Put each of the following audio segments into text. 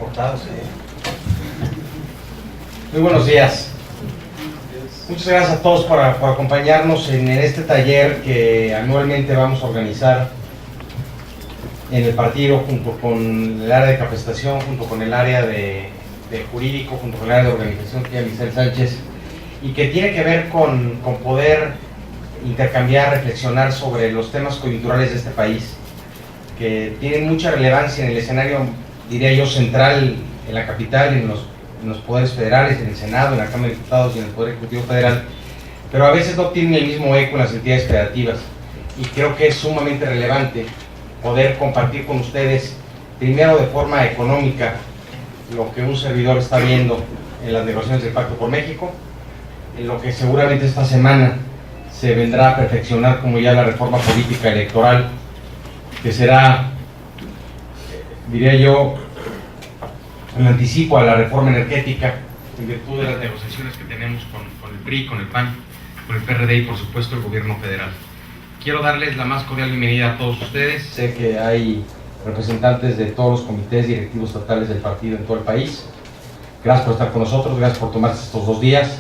cortados, Muy buenos días. Muchas gracias a todos por acompañarnos en este taller que anualmente vamos a organizar en el partido junto con el área de capacitación, junto con el área de jurídico, junto con el área de organización que es Michelle Sánchez, y que tiene que ver con poder intercambiar, reflexionar sobre los temas coyunturales de este país, que tienen mucha relevancia en el escenario, diría yo, central en la capital, en los poderes federales, en el Senado, en la Cámara de Diputados y en el Poder Ejecutivo Federal, pero a veces no tienen el mismo eco en las entidades federativas, y creo que es sumamente relevante poder compartir con ustedes, primero de forma económica, lo que un servidor está viendo en las negociaciones del Pacto por México, en lo que seguramente esta semana se vendrá a perfeccionar como ya la reforma política electoral, que será, diría yo, un anticipo a la reforma energética en virtud de las negociaciones que tenemos con el PRI, con el PAN, con el PRD y por supuesto el gobierno federal. Quiero darles la más cordial bienvenida a todos ustedes. Sé que hay representantes de todos los comités directivos estatales del partido en todo el país. Gracias por estar con nosotros, gracias por tomarse estos 2 días.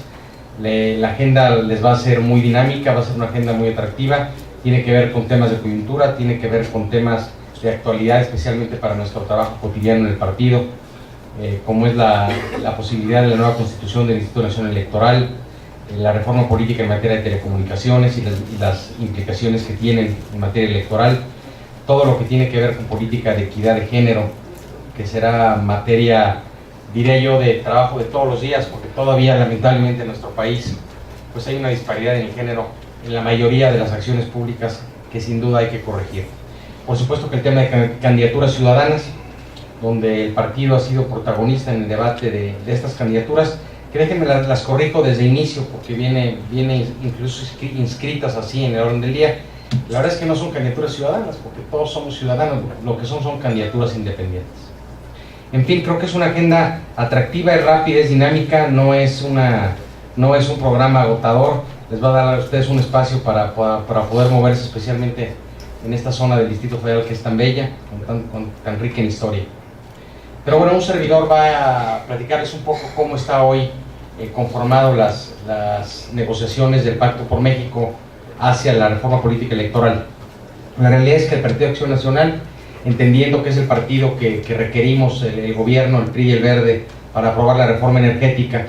La agenda les va a ser muy dinámica, va a ser una agenda muy atractiva. Tiene que ver con temas de coyuntura, tiene que ver con temas de actualidad, especialmente para nuestro trabajo cotidiano en el partido, como es la posibilidad de la nueva constitución del Instituto Nacional Electoral, la reforma política en materia de telecomunicaciones y las implicaciones que tienen en materia electoral, todo lo que tiene que ver con política de equidad de género, que será materia, diré yo, de trabajo de todos los días, porque todavía lamentablemente en nuestro país pues hay una disparidad en el género en la mayoría de las acciones públicas que sin duda hay que corregir. Por supuesto que el tema de candidaturas ciudadanas, donde el partido ha sido protagonista en el debate de estas candidaturas, que déjenme las corrijo desde el inicio, porque viene incluso inscritas así en el orden del día. La verdad es que no son candidaturas ciudadanas, porque todos somos ciudadanos, lo que son candidaturas independientes. En fin, creo que es una agenda atractiva, es rápida, es dinámica, no es un programa agotador, les va a dar a ustedes un espacio para poder moverse, especialmente en esta zona del Distrito Federal que es tan bella, tan rica en historia. Pero bueno, un servidor va a platicarles un poco cómo está hoy conformado las negociaciones del Pacto por México hacia la reforma política electoral. La realidad es que el Partido Acción Nacional, entendiendo que es el partido que requerimos, el gobierno, el PRI y el Verde, para aprobar la reforma energética,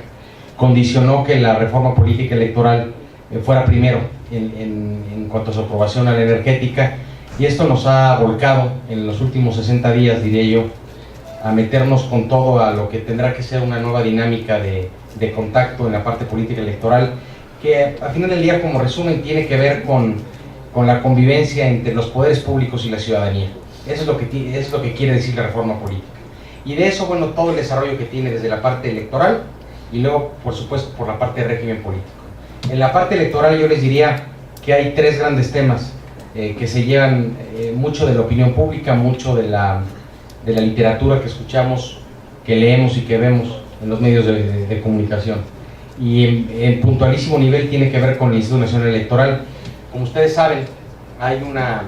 condicionó que la reforma política electoral fuera primero en cuanto a su aprobación a la energética, y esto nos ha volcado en los últimos 60 días, diré yo, a meternos con todo a lo que tendrá que ser una nueva dinámica de contacto en la parte política electoral, que al final del día, como resumen, tiene que ver con la convivencia entre los poderes públicos y la ciudadanía. Eso es lo que quiere decir la reforma política. Y de eso, bueno, todo el desarrollo que tiene desde la parte electoral y luego, por supuesto, por la parte de régimen político. En la parte electoral yo les diría que hay 3 grandes temas que se llevan mucho de la opinión pública, mucho de la literatura que escuchamos, que leemos y que vemos en los medios de comunicación. Y en puntualísimo nivel tiene que ver con el Instituto Nacional Electoral. Como ustedes saben, hay una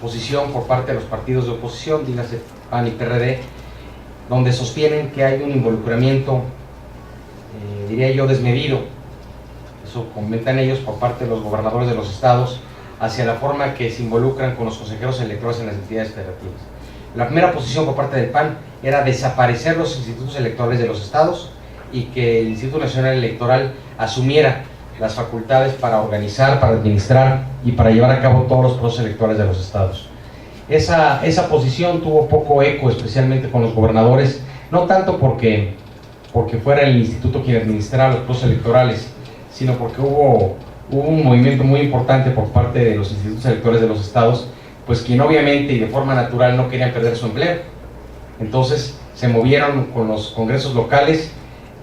posición por parte de los partidos de oposición, dígase PAN y PRD, donde sostienen que hay un involucramiento, diría yo, desmedido, eso comentan ellos, por parte de los gobernadores de los estados, hacia la forma que se involucran con los consejeros electorales en las entidades federativas. La primera posición por parte del PAN era desaparecer los institutos electorales de los estados y que el Instituto Nacional Electoral asumiera las facultades para organizar, para administrar y para llevar a cabo todos los procesos electorales de los estados. Esa posición tuvo poco eco, especialmente con los gobernadores, no tanto porque fuera el instituto quien administrara los procesos electorales, sino porque hubo un movimiento muy importante por parte de los institutos electorales de los estados, pues quien obviamente y de forma natural no querían perder su empleo. Entonces se movieron con los congresos locales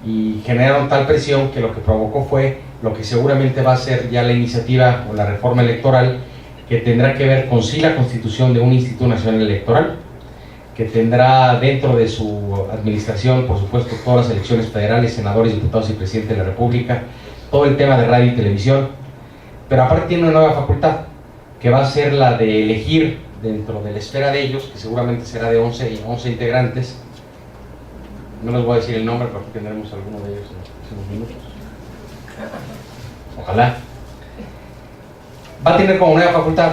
y generaron tal presión que lo que provocó fue lo que seguramente va a ser ya la iniciativa o la reforma electoral, que tendrá que ver con sí la constitución de un Instituto Nacional Electoral, que tendrá dentro de su administración, por supuesto, todas las elecciones federales, senadores, diputados y presidente de la República, todo el tema de radio y televisión, pero aparte tiene una nueva facultad, que va a ser la de elegir dentro de la esfera de ellos, que seguramente será de 11 integrantes. No les voy a decir el nombre, pero aquí tendremos alguno de ellos en los próximos minutos. Ojalá. Va a tener como nueva facultad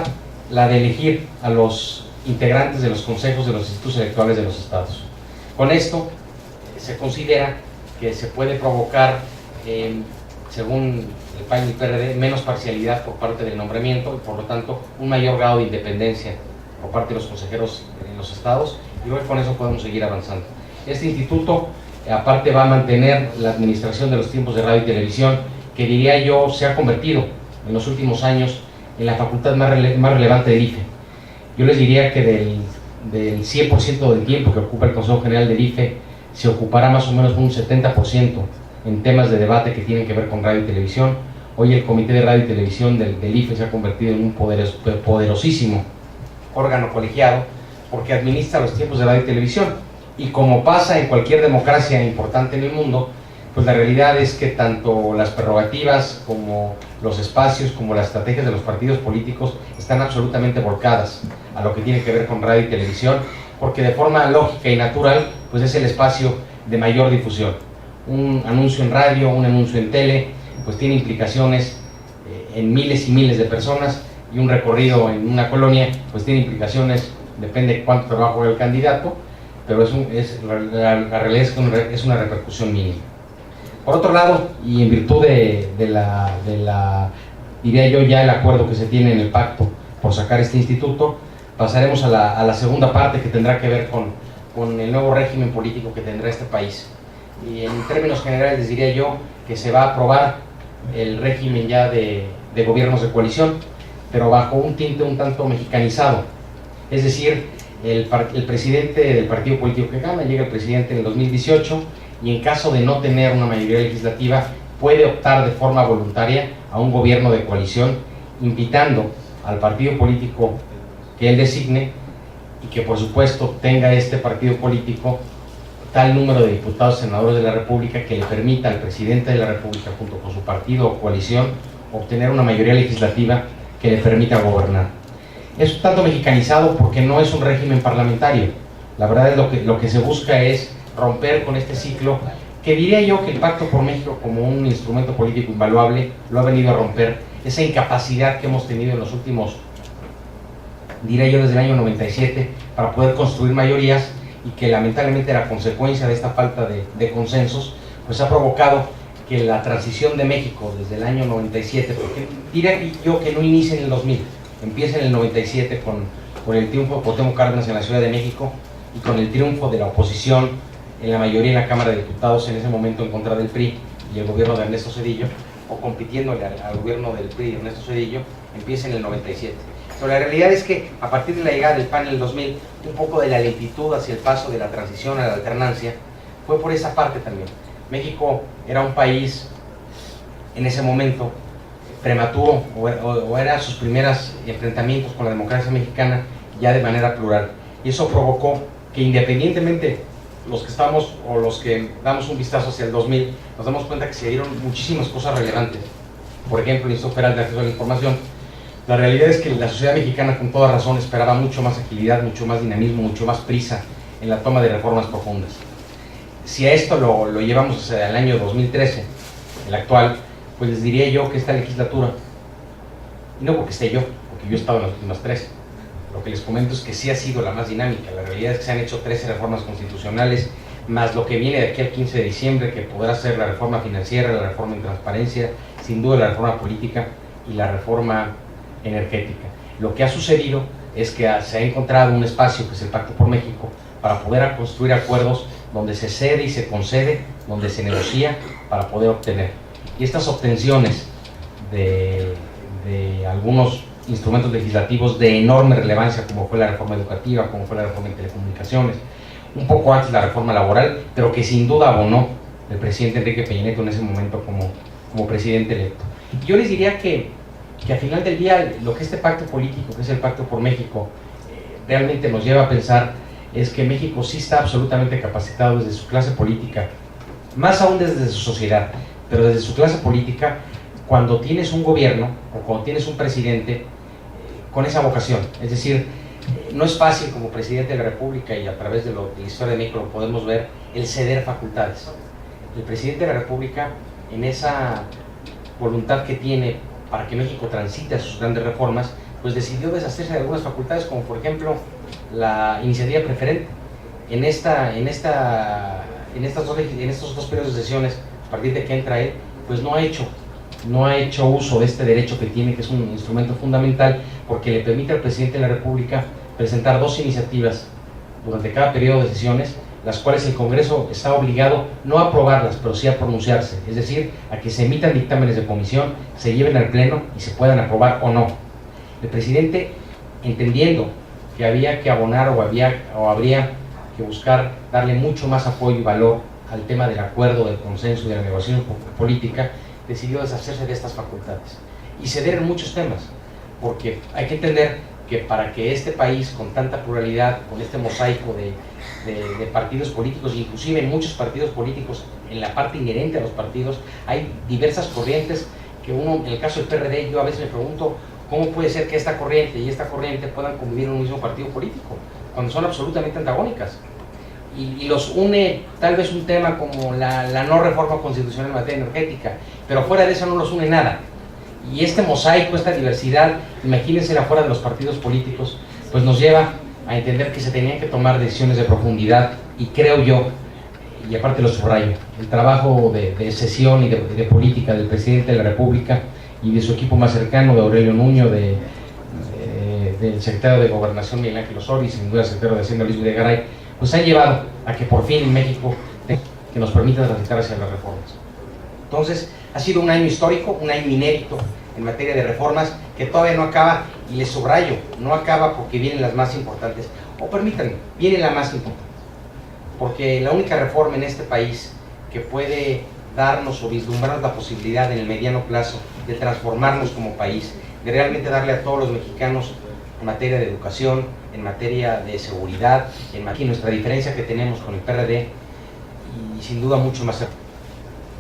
la de elegir a los integrantes de los consejos de los institutos electorales de los estados. Con esto se considera que se puede provocar, según el PAN y el PRD, menos parcialidad por parte del nombramiento y por lo tanto un mayor grado de independencia por parte de los consejeros en los estados, y hoy con eso podemos seguir avanzando. Este instituto aparte va a mantener la administración de los tiempos de radio y televisión, que diría yo se ha convertido en los últimos años en la facultad más relevante del IFE. Yo les diría que del 100% del tiempo que ocupa el Consejo General del IFE, se ocupará más o menos un 70% en temas de debate que tienen que ver con radio y televisión. Hoy el Comité de Radio y Televisión del IFE se ha convertido en un poderosísimo órgano colegiado, porque administra los tiempos de radio y televisión. Y como pasa en cualquier democracia importante en el mundo, pues la realidad es que tanto las prerrogativas como los espacios, como las estrategias de los partidos políticos están absolutamente volcadas a lo que tiene que ver con radio y televisión, porque de forma lógica y natural, pues es el espacio de mayor difusión. Un anuncio en radio, un anuncio en tele, pues tiene implicaciones en miles y miles de personas, y un recorrido en una colonia, pues tiene implicaciones, depende de cuánto trabajo haga el candidato, pero la realidad es una repercusión mínima. Por otro lado, y en virtud diría yo, ya el acuerdo que se tiene en el pacto por sacar este instituto, pasaremos a la segunda parte, que tendrá que ver con el nuevo régimen político que tendrá este país. Y en términos generales les diría yo que se va a aprobar el régimen ya de gobiernos de coalición, pero bajo un tinte un tanto mexicanizado. Es decir, el presidente del partido político que gana, llega el presidente en el 2018, y en caso de no tener una mayoría legislativa, puede optar de forma voluntaria a un gobierno de coalición, invitando al partido político que él designe, y que por supuesto tenga este partido político tal número de diputados y senadores de la República que le permita al presidente de la República, junto con su partido o coalición, obtener una mayoría legislativa que le permita gobernar. Es un tanto mexicanizado porque no es un régimen parlamentario. La verdad es lo que se busca es romper con este ciclo, que diría yo que el Pacto por México, como un instrumento político invaluable, lo ha venido a romper. Esa incapacidad que hemos tenido en los últimos, diría yo desde el año 97, para poder construir mayorías, y que lamentablemente la consecuencia de esta falta de consensos, pues ha provocado que la transición de México desde el año 97, porque diría yo que no inicia en el 2000, empieza en el 97 con el triunfo de Cuauhtémoc Cárdenas en la Ciudad de México, y con el triunfo de la oposición en la mayoría en la Cámara de Diputados en ese momento en contra del PRI y el gobierno de Ernesto Zedillo, o compitiéndole al gobierno del PRI y Ernesto Zedillo, empieza en el 97. Pero la realidad es que a partir de la llegada del PAN en el 2000, un poco de la lentitud hacia el paso de la transición a la alternancia fue por esa parte también. México era un país en ese momento prematuro, o era sus primeros enfrentamientos con la democracia mexicana ya de manera plural, y eso provocó que, independientemente los que estamos o los que damos un vistazo hacia el 2000, nos damos cuenta que se dieron muchísimas cosas relevantes. Por ejemplo, el Instituto Federal de Acceso a la Información. La realidad es que la sociedad mexicana, con toda razón, esperaba mucho más agilidad, mucho más dinamismo, mucho más prisa en la toma de reformas profundas. Si a esto lo llevamos hacia el año 2013, el actual, pues les diría yo que esta legislatura, y no porque esté yo, porque yo he estado en las últimas 3, lo que les comento es que sí ha sido la más dinámica. La realidad es que se han hecho 13 reformas constitucionales, más lo que viene de aquí al 15 de diciembre, que podrá ser la reforma financiera, la reforma en transparencia, sin duda la reforma política y la reforma energética. Lo que ha sucedido es que se ha encontrado un espacio, que es el Pacto por México, para poder construir acuerdos donde se cede y se concede, donde se negocia para poder obtener. Y estas obtenciones de algunos instrumentos legislativos de enorme relevancia, como fue la reforma educativa, como fue la reforma en telecomunicaciones, un poco antes la reforma laboral, pero que sin duda abonó el presidente Enrique Peña Nieto en ese momento como presidente electo. Y yo les diría que al final del día, lo que este pacto político, que es el Pacto por México, realmente nos lleva a pensar es que México sí está absolutamente capacitado desde su clase política, más aún desde su sociedad, pero desde su clase política, cuando tienes un gobierno o cuando tienes un presidente con esa vocación. Es decir, No es fácil como presidente de la República, y a través de la historia de México lo podemos ver, el ceder facultades. El presidente de la República, en esa voluntad que tiene para que México transite a sus grandes reformas, pues decidió deshacerse de algunas facultades, como por ejemplo la iniciativa preferente. En estos dos periodos de sesiones, a partir de que entra él, pues no ha hecho uso de este derecho que tiene, que es un instrumento fundamental, porque le permite al presidente de la República presentar 2 iniciativas durante cada periodo de sesiones, las cuales el Congreso está obligado no a aprobarlas, pero sí a pronunciarse, es decir, a que se emitan dictámenes de comisión, se lleven al Pleno y se puedan aprobar o no. El presidente, entendiendo que había que abonar o habría que buscar darle mucho más apoyo y valor al tema del acuerdo, del consenso y de la negociación política, decidió deshacerse de estas facultades y ceder en muchos temas, porque hay que entender que para que este país, con tanta pluralidad, con este mosaico de partidos políticos, inclusive en muchos partidos políticos, en la parte inherente a los partidos, hay diversas corrientes que uno, en el caso del PRD, yo a veces me pregunto, ¿cómo puede ser que esta corriente y esta corriente puedan convivir en un mismo partido político, cuando son absolutamente antagónicas? Y los une tal vez un tema como la no reforma constitucional en materia energética, pero fuera de eso no los une nada. Y este mosaico, esta diversidad, imagínense afuera de los partidos políticos, pues nos lleva a entender que se tenían que tomar decisiones de profundidad, y creo yo, y aparte lo subrayo, el trabajo de sesión y de política del presidente de la República y de su equipo más cercano, de Aurelio Nuño, del secretario de Gobernación Miguel Ángel Osorio y sin duda el secretario de Hacienda Luis Videgaray, pues han llevado a que por fin México que nos permita transitar hacia las reformas. Entonces, ha sido un año histórico, un año inédito en materia de reformas, que todavía no acaba, y les subrayo, no acaba porque vienen las más importantes, o permítanme, viene la más importante, porque la única reforma en este país que puede darnos o vislumbrarnos la posibilidad en el mediano plazo de transformarnos como país, de realmente darle a todos los mexicanos en materia de educación, en materia de seguridad, en nuestra diferencia que tenemos con el PRD, y sin duda mucho más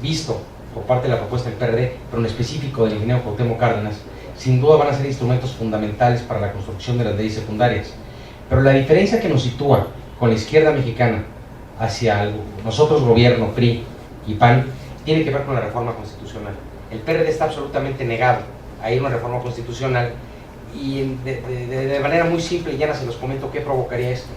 visto por parte de la propuesta del PRD, pero en específico del ingeniero Cuauhtémoc Cárdenas, sin duda van a ser instrumentos fundamentales para la construcción de las leyes secundarias. Pero la diferencia que nos sitúa con la izquierda mexicana hacia nosotros, gobierno, PRI y PAN, tiene que ver con la reforma constitucional. El PRD está absolutamente negado a ir a una reforma constitucional, y de manera muy simple y llana se los comento qué provocaría esto.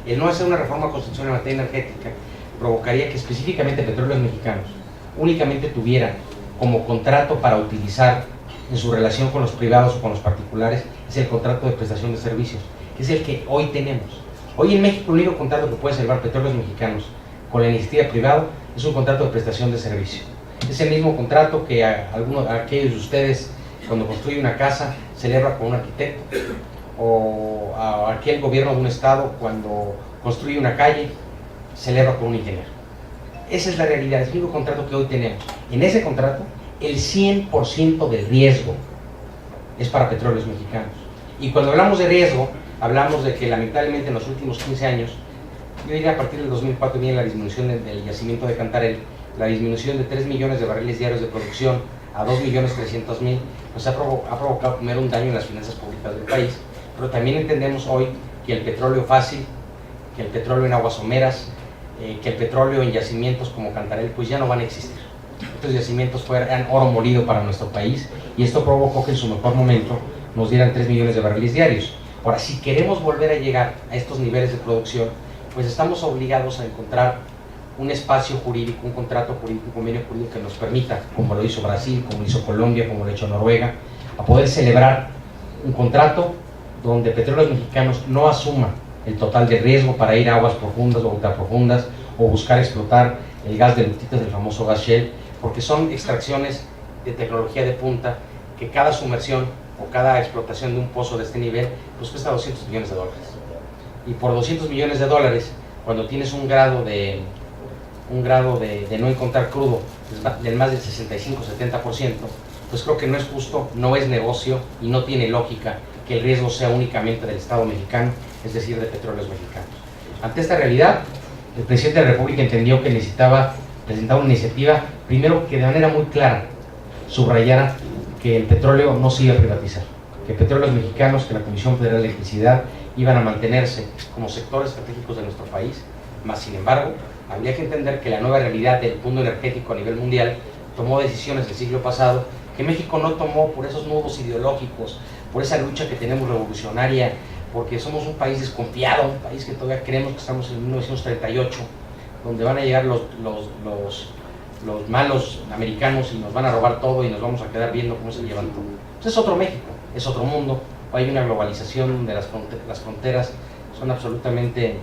El no hacer una reforma constitucional en materia energética provocaría que específicamente Petróleos Mexicanos únicamente tuviera como contrato para utilizar en su relación con los privados o con los particulares, es el contrato de prestación de servicios, que es el que hoy tenemos. Hoy en México el único contrato que puede salvar Petróleos Mexicanos con la iniciativa privada es un contrato de prestación de servicio. Es el mismo contrato que aquellos de ustedes, cuando construye una casa, celebra con un arquitecto, o a aquel gobierno de un estado, cuando construye una calle, celebra con un ingeniero. Esa es la realidad, es el único contrato que hoy tenemos. En ese contrato, el 100% del riesgo es para Petróleos Mexicanos. Y cuando hablamos de riesgo, hablamos de que lamentablemente en los últimos 15 años, yo diría a partir del 2004 viene la disminución del yacimiento de Cantarell, la disminución de 3 millones de barriles diarios de producción a 2.300.000, pues ha provocado primero un daño en las finanzas públicas del país, pero también entendemos hoy que el petróleo fácil, que el petróleo en aguas someras, que el petróleo en yacimientos como Cantarell pues ya no van a existir. Estos yacimientos eran oro molido para nuestro país, y esto provocó que en su mejor momento nos dieran 3 millones de barriles diarios. Ahora, si queremos volver a llegar a estos niveles de producción, pues estamos obligados a encontrar un espacio jurídico, un contrato jurídico, un convenio jurídico que nos permita, como lo hizo Brasil, como lo hizo Colombia, como lo ha hecho Noruega, a poder celebrar un contrato donde Petróleos Mexicanos no asuma el total de riesgo para ir a aguas profundas o ultraprofundas, o buscar explotar el gas de ductitos del famoso gas Shell, porque son extracciones de tecnología de punta que cada sumersión o cada explotación de un pozo de este nivel pues cuesta $200 millones. Y por $200 millones, cuando tienes un grado de no encontrar crudo del más del 65-70%, pues creo que no es justo, no es negocio y no tiene lógica que el riesgo sea únicamente del Estado mexicano, es decir, de Petróleos Mexicanos. Ante esta realidad, el presidente de la República entendió que necesitaba presentar una iniciativa, primero que de manera muy clara subrayara que el petróleo no se iba a privatizar, que Petróleos Mexicanos, que la Comisión Federal de Electricidad iban a mantenerse como sectores estratégicos de nuestro país, más sin embargo, habría que entender que la nueva realidad del mundo energético a nivel mundial tomó decisiones el siglo pasado que México no tomó por esos nudos ideológicos, por esa lucha que tenemos revolucionaria, porque somos un país desconfiado, un país que todavía creemos que estamos en 1938, donde van a llegar los malos americanos y nos van a robar todo y nos vamos a quedar viendo cómo se llevan todo. Entonces es otro México, es otro mundo, hay una globalización de las fronteras, son absolutamente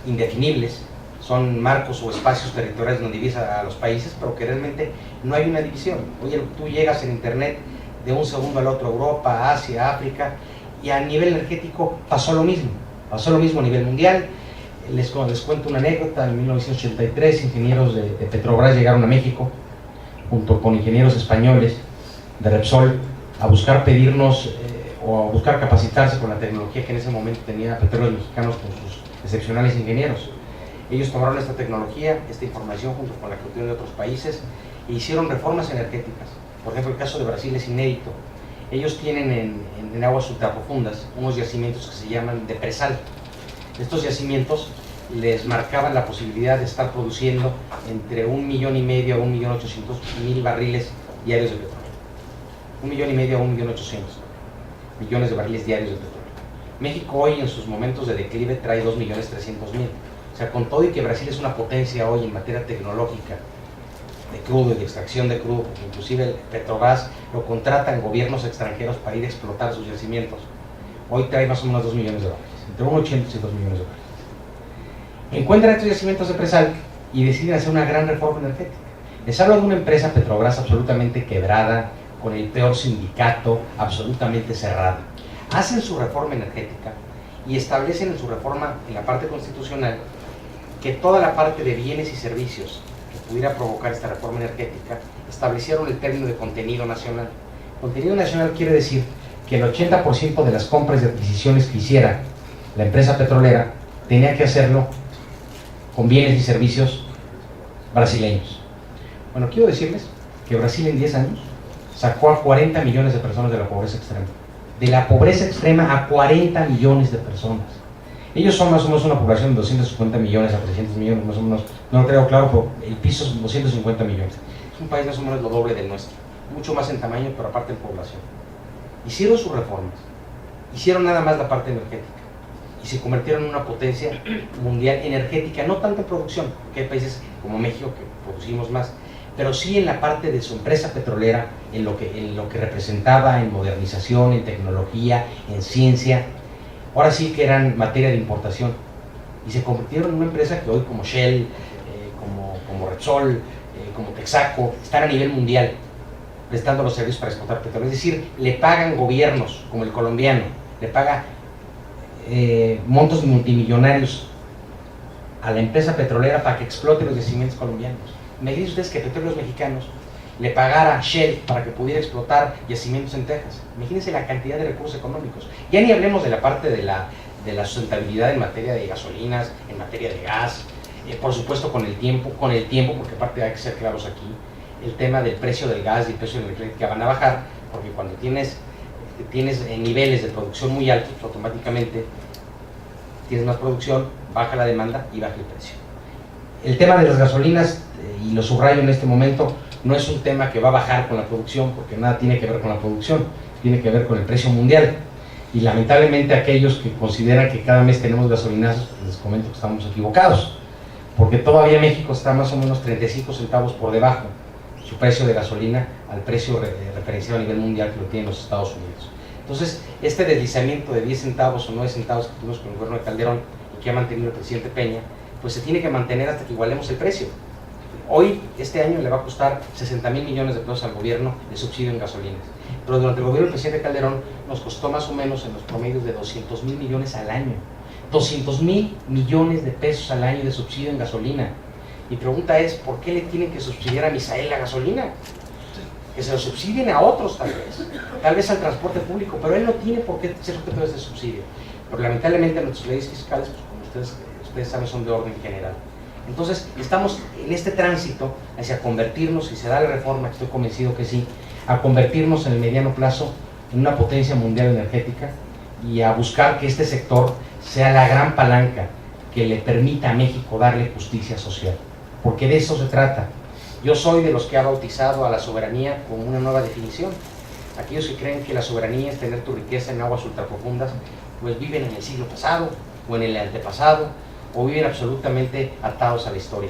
indefinibles, son marcos o espacios territoriales donde divides a los países, pero que realmente no hay una división. Oye, tú llegas en internet de un segundo al otro, Europa, Asia, África, y a nivel energético pasó lo mismo a nivel mundial. Les cuento una anécdota. En 1983 ingenieros de Petrobras llegaron a México junto con ingenieros españoles de Repsol a buscar pedirnos o a buscar capacitarse con la tecnología que en ese momento tenía Petróleos Mexicanos con sus excepcionales ingenieros. Ellos tomaron esta tecnología, esta información junto con la que obtuvieron de otros países e hicieron reformas energéticas. Por ejemplo, el caso de Brasil es inédito. Ellos tienen en aguas ultraprofundas unos yacimientos que se llaman de presal. Estos yacimientos les marcaban la posibilidad de estar produciendo entre 1,5 millones a 1.800.000 barriles diarios de petróleo. 1,5 millones a 1.800.000 millones de barriles diarios de petróleo. México hoy en sus momentos de declive trae 2,3 millones. O sea, con todo y que Brasil es una potencia hoy en materia tecnológica de crudo y de extracción de crudo, porque inclusive el Petrobras lo contratan gobiernos extranjeros para ir a explotar sus yacimientos, hoy trae más o menos 2 millones de barriles, entre 1,800 y 2 millones de barriles. Encuentran estos yacimientos de presal y deciden hacer una gran reforma energética. Les hablo de una empresa Petrobras absolutamente quebrada, con el peor sindicato, absolutamente cerrada. Hacen su reforma energética y establecen en su reforma, en la parte constitucional, que toda la parte de bienes y servicios que pudiera provocar esta reforma energética, establecieron el término de contenido nacional. Contenido nacional quiere decir que el 80% de las compras y adquisiciones que hiciera la empresa petrolera tenía que hacerlo con bienes y servicios brasileños. Bueno, quiero decirles que Brasil en 10 años sacó a 40 millones de personas de la pobreza extrema. De la pobreza extrema a 40 millones de personas. Ellos son más o menos una población de 250 millones a 300 millones, más o menos, no lo creo claro, pero el piso es 250 millones. Es un país más o menos lo doble del nuestro, mucho más en tamaño, pero aparte en población. Hicieron sus reformas, hicieron nada más la parte energética y se convirtieron en una potencia mundial energética, no tanto en producción, porque hay países como México que producimos más, pero sí en la parte de su empresa petrolera, en lo que representaba en modernización, en tecnología, en ciencia. Ahora sí que eran materia de importación y se convirtieron en una empresa que hoy como Shell, como Repsol, como Texaco, están a nivel mundial prestando los servicios para exportar petróleo. Es decir, le pagan gobiernos como el colombiano, le paga montos multimillonarios a la empresa petrolera para que explote los yacimientos colombianos. Me dicen ustedes que Petróleos Mexicanos le pagara a Shell para que pudiera explotar yacimientos en Texas. Imagínense la cantidad de recursos económicos. Ya ni hablemos de la parte de la sustentabilidad en materia de gasolinas, en materia de gas, por supuesto con el tiempo, porque aparte hay que ser claros aquí, el tema del precio del gas y el precio de la eléctrica van a bajar, porque cuando tienes niveles de producción muy altos, automáticamente tienes más producción, baja la demanda y baja el precio. El tema de las gasolinas, y lo subrayo en este momento, no es un tema que va a bajar con la producción, porque nada tiene que ver con la producción, tiene que ver con el precio mundial. Y lamentablemente aquellos que consideran que cada mes tenemos gasolinazos, pues les comento que estamos equivocados, porque todavía México está más o menos 35 centavos por debajo su precio de gasolina al precio referenciado a nivel mundial que lo tienen los Estados Unidos. Entonces, este deslizamiento de 10 centavos o 9 centavos que tuvimos con el gobierno de Calderón y que ha mantenido el presidente Peña, pues se tiene que mantener hasta que igualemos el precio. Hoy, este año, le va a costar 60,000 millones de pesos al gobierno de subsidio en gasolinas. Pero durante el gobierno del presidente Calderón nos costó más o menos en los promedios de 200,000 millones al año. 200,000 millones de pesos al año de subsidio en gasolina. Mi pregunta es, ¿por qué le tienen que subsidiar a Misael la gasolina? Que se lo subsidien a otros tal vez al transporte público, pero él no tiene por qué ser objeto de ese subsidio. Pero lamentablemente nuestras leyes fiscales, pues como ustedes saben, son de orden general. Entonces, estamos en este tránsito hacia convertirnos, si se da la reforma, que estoy convencido que sí, a convertirnos en el mediano plazo en una potencia mundial energética y a buscar que este sector sea la gran palanca que le permita a México darle justicia social, porque de eso se trata. Yo soy de los que ha bautizado a la soberanía como una nueva definición. Aquellos que creen que la soberanía es tener tu riqueza en aguas ultraprofundas, pues viven en el siglo pasado o en el antepasado, o viven absolutamente atados a la historia.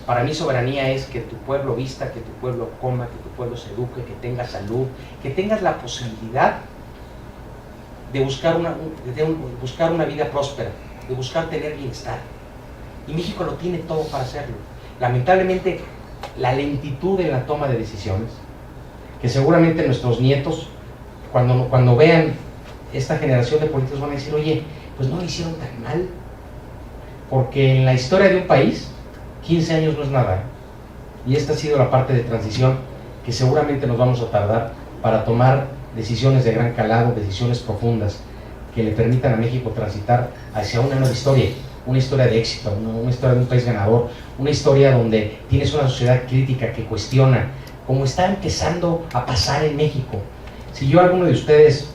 Para mí soberanía es que tu pueblo vista, que tu pueblo coma, que tu pueblo se eduque, que tenga salud, que tengas la posibilidad de buscar una vida próspera, de buscar tener bienestar. Y México lo tiene todo para hacerlo. Lamentablemente, la lentitud en la toma de decisiones, que seguramente nuestros nietos, cuando vean esta generación de políticos, van a decir, oye, pues no lo hicieron tan mal, porque en la historia de un país 15 años no es nada, y esta ha sido la parte de transición que seguramente nos vamos a tardar para tomar decisiones de gran calado, decisiones profundas que le permitan a México transitar hacia una nueva historia, una historia de éxito, una historia de un país ganador, una historia donde tienes una sociedad crítica que cuestiona, como está empezando a pasar en México. Si yo, alguno de ustedes,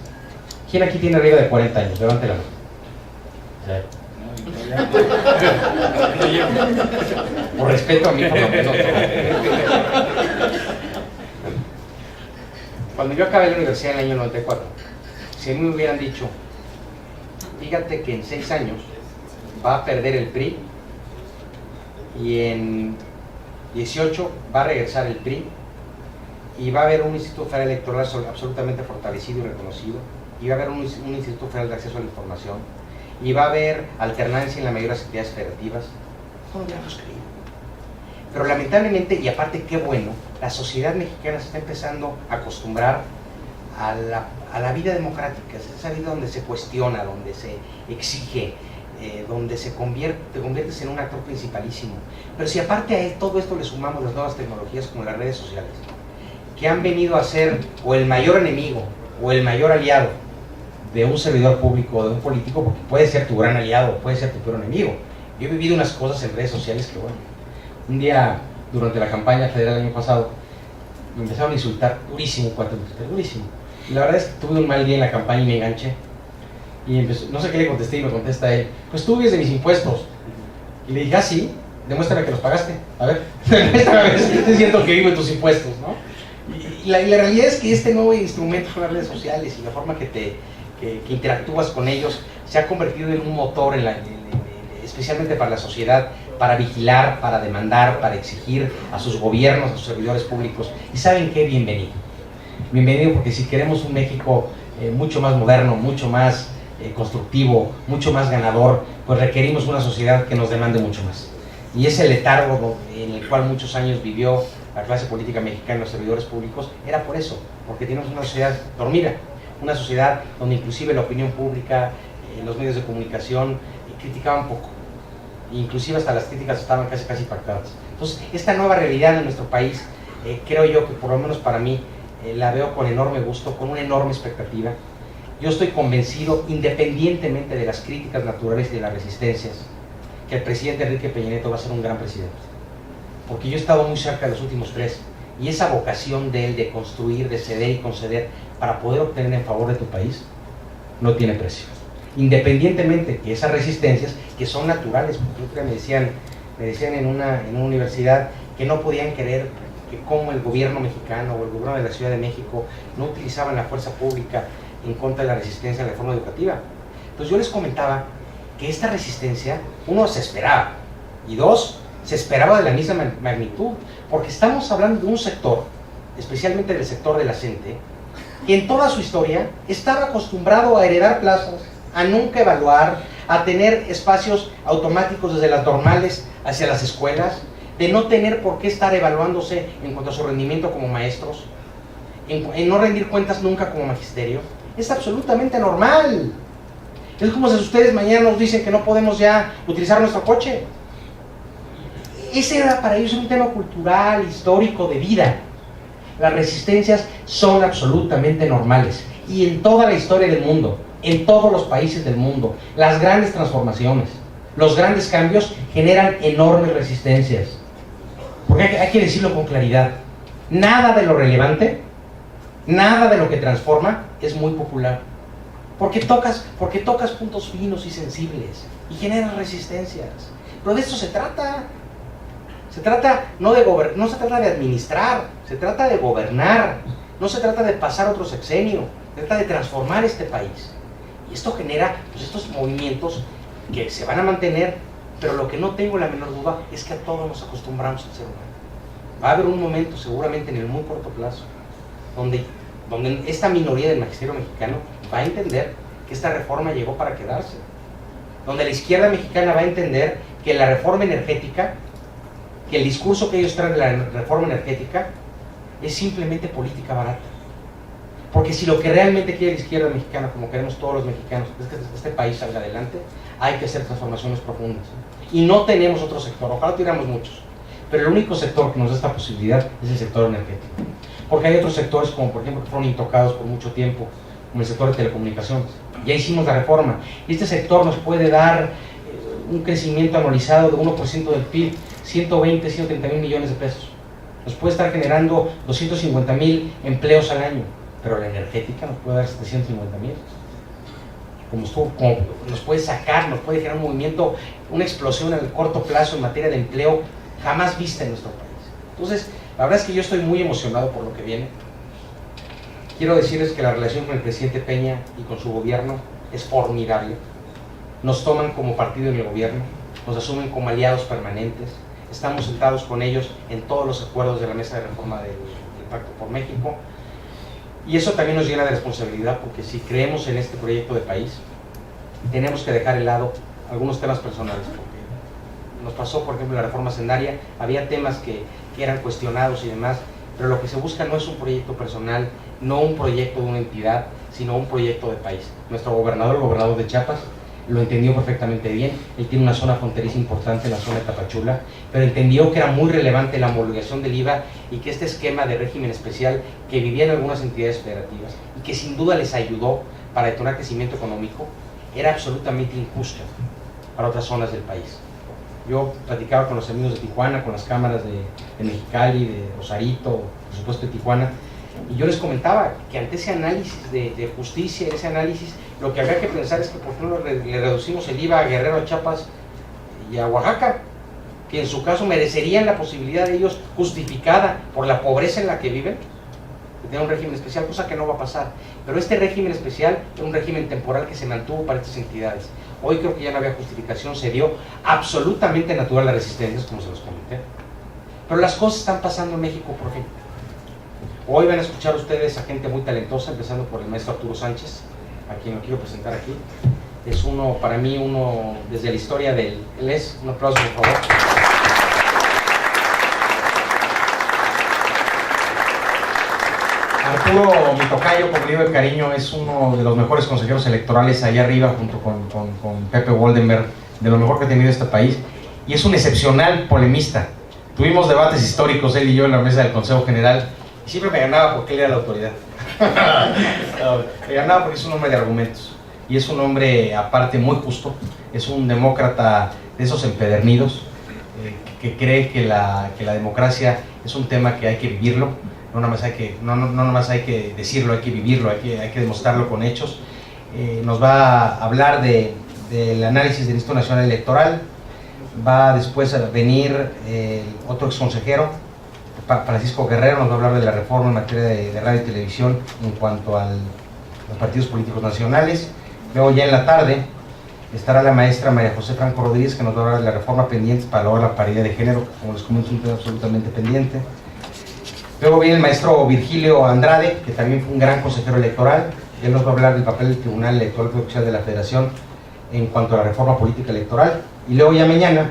¿quién aquí tiene arriba de 40 años? Levante la mano. Por respeto a mí, por lo menos. Cuando yo acabé la universidad en el año 94, si a mí me hubieran dicho, fíjate que en 6 años va a perder el PRI y en 18 va a regresar el PRI y va a haber un Instituto Federal Electoral absolutamente fortalecido y reconocido, y va a haber un Instituto Federal de Acceso a la Información, y va a haber alternancia en la mayoría de las actividades federativas, no lo hubiéramos creído. Pero lamentablemente, y aparte qué bueno, la sociedad mexicana se está empezando a acostumbrar a la vida democrática, esa vida donde se cuestiona, donde se exige, donde te conviertes en un actor principalísimo. Pero si aparte a todo esto le sumamos las nuevas tecnologías como las redes sociales, que han venido a ser o el mayor enemigo o el mayor aliado de un servidor público o de un político, porque puede ser tu gran aliado o puede ser tu peor enemigo. Yo he vivido unas cosas en redes sociales que, bueno, un día durante la campaña federal del año pasado me empezaron a insultar durísimo, durísimo. Y la verdad es que tuve un mal día en la campaña y me enganché. Y no sé qué le contesté y me contesta él, pues tú vives de mis impuestos. Y le dije, ah, sí, demuéstrame que los pagaste. A ver, demuéstrame a ver si te siento que vivo en tus impuestos, ¿no? Y la realidad es que este nuevo instrumento con las redes sociales y la forma que interactúas con ellos se ha convertido en un motor, especialmente para la sociedad, para vigilar, para demandar, para exigir a sus gobiernos, a sus servidores públicos. Y ¿saben qué? Bienvenido. Bienvenido, porque si queremos un México mucho más moderno, mucho más constructivo, mucho más ganador, pues requerimos una sociedad que nos demande mucho más. Y ese letargo en el cual muchos años vivió la clase política mexicana, los servidores públicos, era por eso, porque tenemos una sociedad dormida, una sociedad donde inclusive la opinión pública, los medios de comunicación criticaban poco, inclusive hasta las críticas estaban casi pactadas. Entonces, esta nueva realidad de nuestro país, creo yo que por lo menos para mí, la veo con enorme gusto, con una enorme expectativa. Yo estoy convencido, independientemente de las críticas naturales y de las resistencias, que el presidente Enrique Peña Nieto va a ser un gran presidente, porque yo he estado muy cerca de los últimos 3, y esa vocación de él de construir, de ceder y conceder para poder obtener en favor de tu país, no tiene precio. Independientemente que esas resistencias, que son naturales, porque me decían en una universidad que no podían creer que como el gobierno mexicano o el gobierno de la Ciudad de México no utilizaban la fuerza pública en contra de la resistencia a la reforma educativa. Entonces yo les comentaba que esta resistencia, uno, se esperaba, y dos, se esperaba de la misma magnitud, porque estamos hablando de un sector, especialmente del sector de la gente, que en toda su historia estaba acostumbrado a heredar plazas, a nunca evaluar, a tener espacios automáticos desde las normales hacia las escuelas, de no tener por qué estar evaluándose en cuanto a su rendimiento como maestros, en no rendir cuentas nunca como magisterio. Es absolutamente normal. Es como si ustedes mañana nos dicen que no podemos ya utilizar nuestro coche. Ese era para ellos un tema cultural, histórico, de vida. Las resistencias son absolutamente normales. Y en toda la historia del mundo, en todos los países del mundo, las grandes transformaciones, los grandes cambios generan enormes resistencias. Porque hay que decirlo con claridad. Nada de lo relevante, nada de lo que transforma es muy popular. porque tocas puntos finos y sensibles y generas resistencias. Pero de esto se trata. Se trata no se trata de administrar, se trata de gobernar, no se trata de pasar otro sexenio, se trata de transformar este país. Y esto genera pues, estos movimientos que se van a mantener, pero lo que no tengo la menor duda es que a todos nos acostumbramos al ser humano. Va a haber un momento, seguramente en el muy corto plazo, donde esta minoría del magisterio mexicano va a entender que esta reforma llegó para quedarse. Donde la izquierda mexicana va a entender que la reforma energética, que el discurso que ellos traen de la reforma energética es simplemente política barata. Porque si lo que realmente quiere la izquierda mexicana, como queremos todos los mexicanos, es que este país salga adelante, hay que hacer transformaciones profundas. Y no tenemos otro sector, ojalá tuviéramos muchos, pero el único sector que nos da esta posibilidad es el sector energético. Porque hay otros sectores, como por ejemplo, que fueron intocados por mucho tiempo, como el sector de telecomunicaciones. Ya hicimos la reforma, y este sector nos puede dar un crecimiento anualizado de 1% del PIB, 120, 130 mil millones de pesos. Nos puede estar generando 250 mil empleos al año, pero la energética nos puede dar 750 mil. Como nos puede sacar, nos puede generar un movimiento, una explosión en el corto plazo en materia de empleo jamás vista en nuestro país. Entonces, la verdad es que yo estoy muy emocionado por lo que viene. Quiero decirles que la relación con el presidente Peña y con su gobierno es formidable. Nos toman como partido en el gobierno, nos asumen como aliados permanentes, estamos sentados con ellos en todos los acuerdos de la mesa de reforma del Pacto por México, y eso también nos llena de responsabilidad, porque si creemos en este proyecto de país, tenemos que dejar de lado algunos temas personales, porque nos pasó, por ejemplo, la reforma hacendaria, había temas que eran cuestionados y demás, pero lo que se busca no es un proyecto personal, no un proyecto de una entidad, sino un proyecto de país. Nuestro gobernador, el gobernador de Chiapas, lo entendió perfectamente bien. Él tiene una zona fronteriza importante en la zona de Tapachula, pero entendió que era muy relevante la homologación del IVA y que este esquema de régimen especial que vivían algunas entidades federativas y que sin duda les ayudó para detonar crecimiento económico, era absolutamente injusto para otras zonas del país. Yo platicaba con los amigos de Tijuana, con las cámaras de Mexicali, de Rosarito, por supuesto de Tijuana, y yo les comentaba que ante ese análisis de justicia, ese análisis, lo que habría que pensar es que por qué no le reducimos el IVA a Guerrero, a Chiapas y a Oaxaca, que en su caso merecerían la posibilidad de ellos, justificada por la pobreza en la que viven, de tener un régimen especial, cosa que no va a pasar. Pero este régimen especial es un régimen temporal que se mantuvo para estas entidades. Hoy creo que ya no había justificación, se dio absolutamente natural las resistencias, como se los comenté. Pero las cosas están pasando en México por fin. Hoy van a escuchar ustedes a gente muy talentosa, empezando por el maestro Arturo Sánchez, a quien lo quiero presentar aquí. Es para mí uno desde la historia del ELES. Un aplauso, por favor. Arturo, mi tocayo, por medio de cariño, es uno de los mejores consejeros electorales allá arriba, junto con Pepe Woldenberg, de lo mejor que ha tenido este país, y es un excepcional polemista. Tuvimos debates históricos, él y yo, en la mesa del Consejo General, y siempre me ganaba porque él era la autoridad. Me ganaba porque es un hombre de argumentos, y es un hombre, aparte, muy justo. Es un demócrata de esos empedernidos, que cree que la democracia es un tema que hay que vivirlo. No nomás hay que decirlo, hay que vivirlo, hay que demostrarlo con hechos. Nos va a hablar del análisis del Instituto Nacional Electoral. Va después a venir otro exconsejero, Francisco Guerrero, nos va a hablar de la reforma en materia de radio y televisión en cuanto a los partidos políticos nacionales. Luego ya en la tarde estará la maestra María José Franco Rodríguez, que nos va a hablar de la reforma pendiente para lograr la paridad de género, que como les comento es un tema absolutamente pendiente. Luego viene el maestro Virgilio Andrade, que también fue un gran consejero electoral. Él nos va a hablar del papel del Tribunal Electoral Oficial de la Federación en cuanto a la reforma política electoral. Y luego ya mañana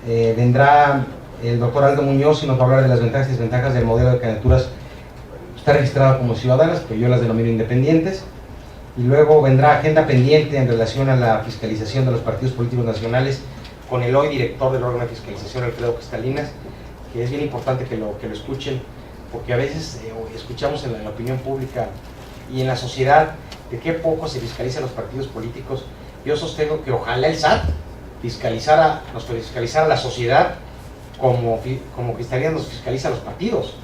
vendrá el doctor Aldo Muñoz y nos va a hablar de las ventajas y desventajas del modelo de candidaturas. Está registrado como ciudadanas, pero yo las denomino independientes. Y luego vendrá agenda pendiente en relación a la fiscalización de los partidos políticos nacionales con el hoy director del órgano de fiscalización, Alfredo Cristalinas, que es bien importante que lo escuchen, porque a veces escuchamos en la opinión pública y en la sociedad de qué poco se fiscaliza a los partidos políticos. Yo sostengo que ojalá el SAT nos fiscalizara a la sociedad como Cristalinas nos fiscaliza a los partidos.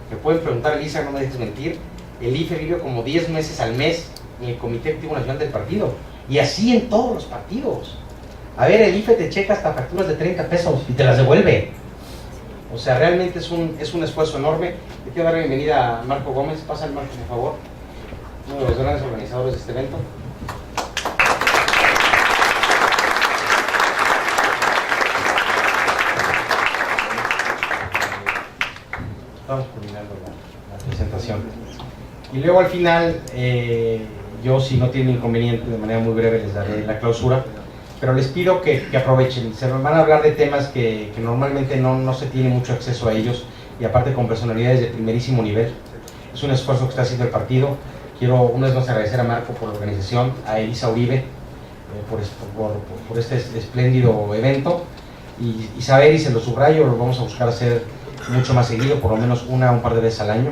Me pueden preguntar, Elisa, no me dejes mentir, el IFE vive como 10 meses al mes en el Comité Ejecutivo Nacional del partido, y así en todos los partidos. A ver, el IFE te checa hasta facturas de 30 pesos y te las devuelve. O sea, realmente es un esfuerzo enorme. Le quiero dar la bienvenida a Marco Gómez. Pasa el Marco, por favor, uno de los grandes organizadores de este evento. Estamos culminando la presentación. Y luego al final, yo, si no tienen inconveniente, de manera muy breve les daré la clausura, pero les pido que aprovechen. Se van a hablar de temas que normalmente no se tiene mucho acceso a ellos, y aparte con personalidades de primerísimo nivel. Es un esfuerzo que está haciendo el partido. Quiero una vez más agradecer a Marco por la organización, a Elisa Uribe por este espléndido evento, y saber, y se lo subrayo, lo vamos a buscar hacer mucho más seguido, por lo menos un par de veces al año.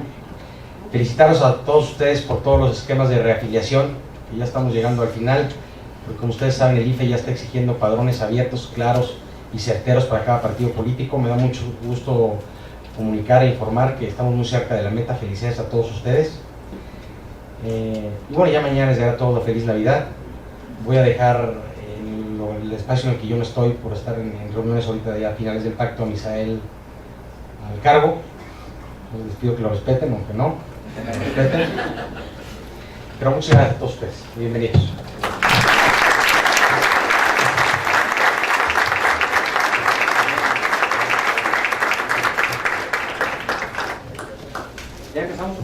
Felicitaros a todos ustedes por todos los esquemas de reafiliación, que ya estamos llegando al final, porque como ustedes saben, el IFE ya está exigiendo padrones abiertos, claros y certeros para cada partido político. Me da mucho gusto comunicar e informar que estamos muy cerca de la meta. Felicidades a todos ustedes. Y bueno, ya mañana les daré todo feliz Navidad. Voy a dejar el espacio en el que yo no estoy por estar en reuniones ahorita ya a finales del pacto a Misael al cargo. Les pido que lo respeten, aunque no, lo respeten. Pero muchas gracias a todos ustedes. Bienvenidos. ¿Ya empezamos?